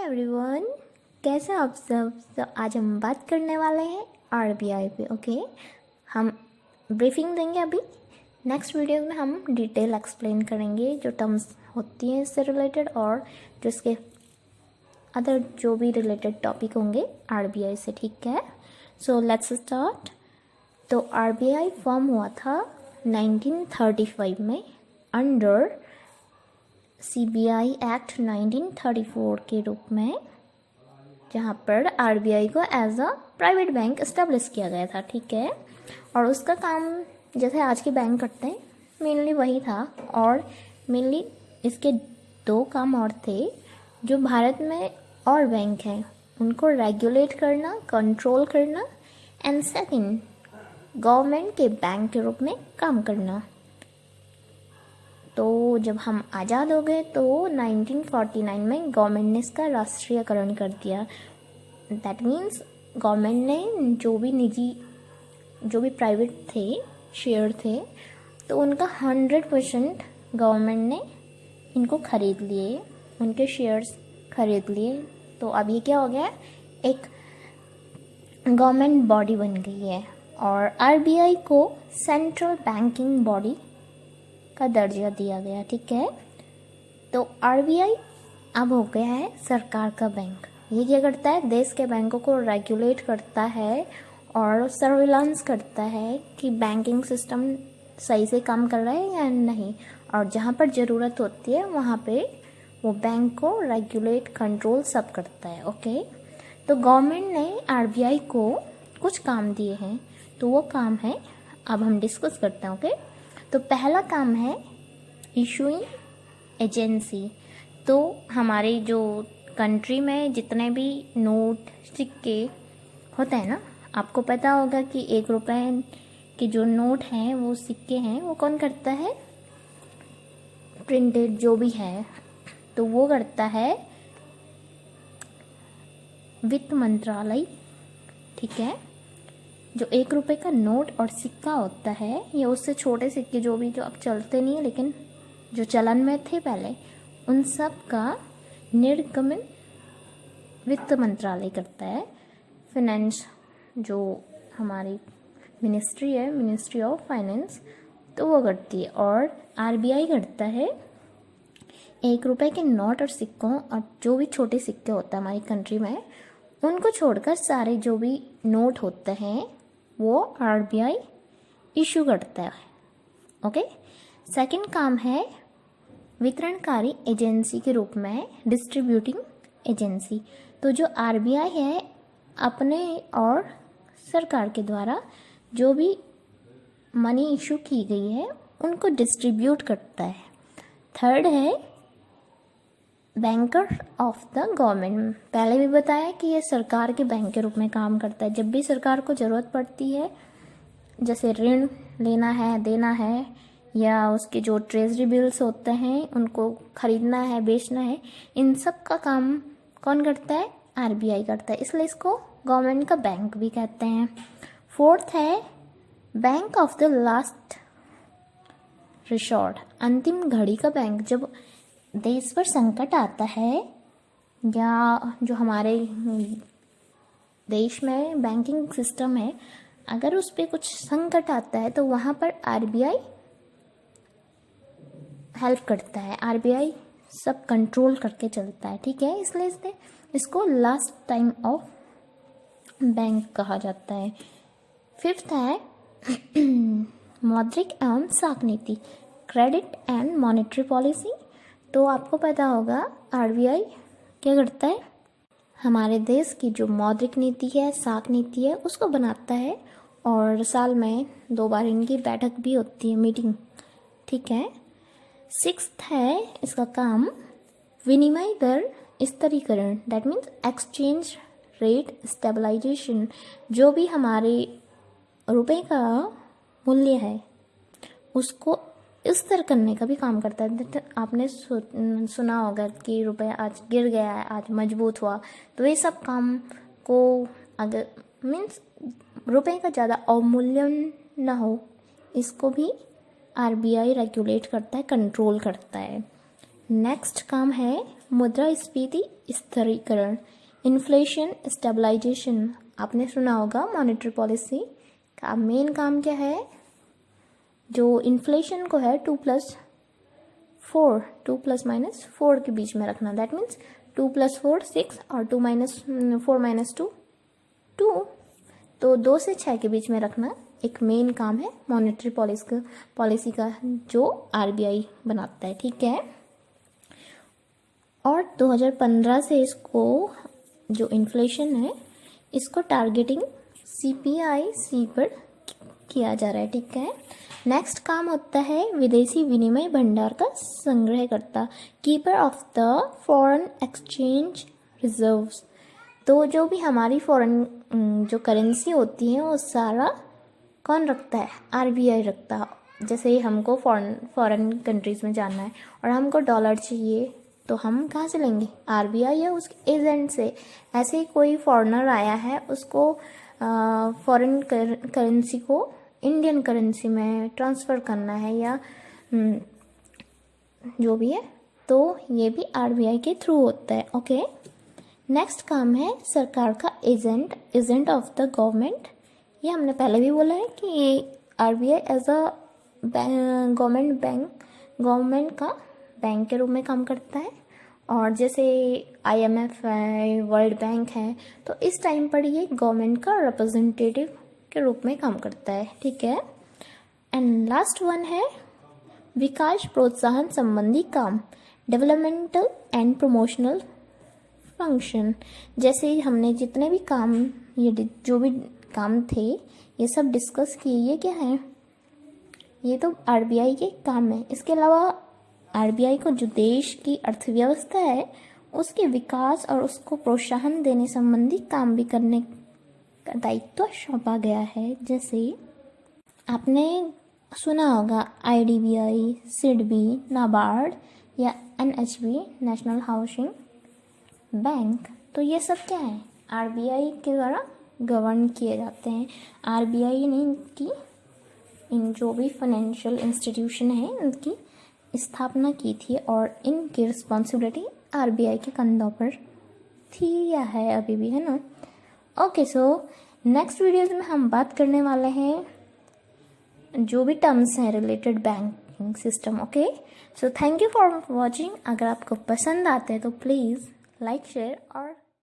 Everyone, कैसे आप सब। तो आज हम बात करने वाले हैं आरबीआई पे। ओके, हम ब्रीफिंग देंगे अभी। नेक्स्ट वीडियो में हम डिटेल एक्सप्लेन करेंगे जो टर्म्स होती हैं इससे रिलेटेड और जो इसके अदर जो भी रिलेटेड टॉपिक होंगे आरबीआई से। ठीक है, सो लेट्स स्टार्ट। तो आरबीआई फॉर्म हुआ था 1935 में अंडर सीबीआई एक्ट 1934 के रूप में, जहाँ पर आरबीआई को as a private bank establish किया गया था। ठीक है, और उसका काम जैसे आज के बैंक करते हैं मेनली वही था। और मेनली इसके दो काम और थे जो भारत में और बैंक हैं उनको रेगुलेट करना, कंट्रोल करना, एंड सेकंड गवर्नमेंट के बैंक के रूप में काम करना। तो जब हम आज़ाद हो गए तो 1949 में गवर्नमेंट ने इसका राष्ट्रीयकरण कर दिया। दैट मीन्स गवर्नमेंट ने जो भी प्राइवेट थे शेयर थे तो उनका 100% गवर्नमेंट ने इनको खरीद लिए, उनके शेयर्स खरीद लिए। तो अब ये क्या हो गया, एक गवर्नमेंट बॉडी बन गई है और आरबीआई को सेंट्रल बैंकिंग बॉडी का दर्जा दिया गया। ठीक है, तो आरबीआई अब हो गया है सरकार का बैंक। ये क्या करता है, देश के बैंकों को रेगुलेट करता है और सर्विलांस करता है कि बैंकिंग सिस्टम सही से काम कर रहा है या नहीं, और जहाँ पर ज़रूरत होती है वहाँ पे वो बैंक को रेगुलेट कंट्रोल सब करता है। ओके, तो गवर्नमेंट ने आरबीआई को कुछ काम दिए हैं, तो वो काम है अब हम डिस्कस करते हैं। ओके, तो पहला काम है इशूइंग एजेंसी। तो हमारे जो कंट्री में जितने भी नोट सिक्के होते हैं ना, आपको पता होगा कि 1 रुपए के जो नोट हैं वो सिक्के हैं वो कौन करता है, प्रिंटेड जो भी है तो वो करता है वित्त मंत्रालय। ठीक है, जो 1 रुपए का नोट और सिक्का होता है या उससे छोटे सिक्के जो अब चलते नहीं है लेकिन जो चलन में थे पहले, उन सब का निर्गमन वित्त मंत्रालय करता है। फाइनेंस जो हमारी मिनिस्ट्री है, मिनिस्ट्री ऑफ फाइनेंस, तो वो करती है। और आरबीआई करता है 1 रुपए के नोट और सिक्कों और जो भी छोटे सिक्के होते हैं हमारी कंट्री में, उनको छोड़कर सारे जो भी नोट होते हैं वो आरबीआई इशू करता है। ओके, सेकंड काम है वितरणकारी एजेंसी के रूप में डिस्ट्रीब्यूटिंग एजेंसी। तो जो आरबीआई है अपने और सरकार के द्वारा जो भी मनी इशू की गई है उनको डिस्ट्रीब्यूट करता है। थर्ड है बैंकर ऑफ द गवर्नमेंट। पहले भी बताया कि ये सरकार के बैंक के रूप में काम करता है। जब भी सरकार को ज़रूरत पड़ती है, जैसे ऋण लेना है, देना है, या उसके जो ट्रेजरी बिल्स होते हैं उनको खरीदना है, बेचना है, इन सब का काम कौन करता है, आरबीआई करता है। इसलिए इसको गवर्नमेंट का बैंक भी कहते हैं। फोर्थ है bank of the last resort, अंतिम घड़ी का बैंक। जब देश पर संकट आता है या जो हमारे देश में बैंकिंग सिस्टम है, अगर उस पर कुछ संकट आता है तो वहाँ पर आरबीआई हेल्प करता है। आरबीआई सब कंट्रोल करके चलता है। ठीक है, इसलिए इसको लास्ट टाइम ऑफ बैंक कहा जाता है। फिफ्थ है मौद्रिक एवं साख नीति, क्रेडिट एंड मॉनेटरी पॉलिसी। तो आपको पता होगा आरबीआई क्या करता है, हमारे देश की जो मौद्रिक नीति है, साख नीति है, उसको बनाता है और साल में 2 बार इनकी बैठक भी होती है, मीटिंग। ठीक है, सिक्स्थ है इसका काम विनिमय दर स्थिरीकरण। That means exchange rate stabilisation. जो भी हमारे रुपए का मूल्य है उसको स्थिर करने का भी काम करता है। आपने सुना होगा कि रुपया आज गिर गया है, आज मजबूत हुआ, तो ये सब काम को अगर मीन्स रुपए का ज़्यादा अवमूल्यन ना हो, इसको भी आरबीआई रेगुलेट करता है, कंट्रोल करता है। नेक्स्ट काम है मुद्रास्फीति स्थिरीकरण, इन्फ्लेशन स्टेबलाइजेशन। आपने सुना होगा मॉनेटरी पॉलिसी का मेन काम क्या है, जो इन्फ्लेशन को है 2+4, 2 ± 4 के बीच में रखना। दैट मीन्स 2+4 6 और 4 - 2 2, तो 2 से 6 के बीच में रखना एक मेन काम है मॉनेटरी पॉलिसी का, जो आरबीआई बनाता है। ठीक है, और 2015 से इसको जो इन्फ्लेशन है इसको टारगेटिंग CPIC पर किया जा रहा है। ठीक है, नेक्स्ट काम होता है विदेशी विनिमय भंडार का संग्रहकर्ता, keeper of the foreign exchange reserves. तो जो भी हमारी फॉरेन जो करेंसी होती है वो सारा कौन रखता है, आरबीआई रखता है। जैसे हमको फॉरेन कंट्रीज में जाना है और हमको डॉलर चाहिए, तो हम कहाँ से लेंगे, आरबीआई या उसके एजेंट से। ऐसे ही कोई फॉरेनर आया है, उसको फॉरेन करेंसी को इंडियन करेंसी में ट्रांसफ़र करना है या जो भी है, तो ये भी आरबीआई के थ्रू होता है। ओके, नेक्स्ट काम है सरकार का एजेंट ऑफ द गवर्नमेंट। ये हमने पहले भी बोला है कि ये आरबीआई एज अ गवर्नमेंट का बैंक के रूप में काम करता है। और जैसे IMF है, वर्ल्ड बैंक है, तो इस टाइम पर ये गवर्नमेंट का रिप्रेजेंटेटिव के रूप में काम करता है। ठीक है, एंड लास्ट वन है विकास प्रोत्साहन संबंधी काम, डेवलपमेंटल एंड प्रमोशनल फंक्शन। जैसे हमने जितने भी काम, ये जो भी काम थे ये सब डिस्कस किए, ये क्या है, ये तो आरबीआई के काम है। इसके अलावा आरबीआई को जो देश की अर्थव्यवस्था है उसके विकास और उसको प्रोत्साहन देने संबंधी काम भी करने का दायित्व सौंपा गया है। जैसे आपने सुना होगा IDBI, SIDBI, नाबार्ड या NHB, नेशनल हाउसिंग बैंक। तो ये सब क्या है, आरबीआई के द्वारा गवर्न किए जाते हैं। आरबीआई ने इन जो भी फाइनेंशियल इंस्टीट्यूशन है उनकी स्थापना की थी और इनकी रिस्पॉन्सिबिलिटी आरबीआई के कंधों पर थी या है अभी भी, है ना। ओके, सो नेक्स्ट वीडियोज़ में हम बात करने वाले हैं जो भी टर्म्स हैं related banking system. Okay, so thank you for watching. अगर आपको पसंद आते हैं तो प्लीज़ लाइक, शेयर और